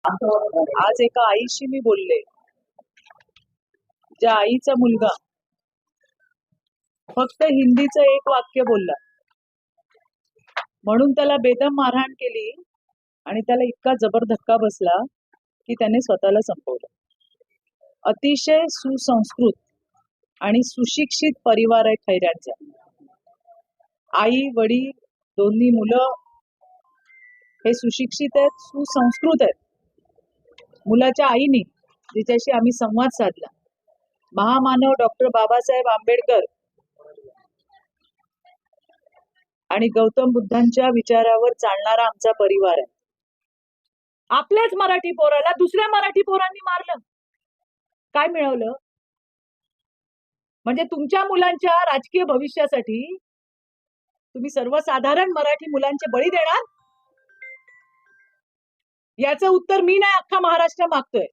आज एका आईशी मी बोलले, ज्या आईचा मुलगा फक्त हिंदीचं एक वाक्य बोलला म्हणून त्याला बेदम मारहाण केली आणि त्याला इतका जबर धक्का बसला की त्याने स्वतःला संपवलं. अतिशय सुसंस्कृत आणि सुशिक्षित परिवार आहे खैऱ्यांचा. आई वडील दोन्ही मुलं हे सुशिक्षित आहेत, सुसंस्कृत आहेत. मुलाच्या आईनी जिच्याशी आम्ही संवाद साधला, महामानव डॉक्टर बाबासाहेब आंबेडकर आणि गौतम बुद्धांच्या विचारावर चालणारा आमचा परिवार आहे. आपल्याच मराठी पोराला दुसऱ्या मराठी पोरांनी मारलं, काय मिळवलं? म्हणजे तुमच्या मुलांच्या राजकीय भविष्यासाठी तुम्ही सर्वसाधारण मराठी मुलांचे बळी देणार? याचं उत्तर मी नाही, अख्खा महाराष्ट्र मागतोय.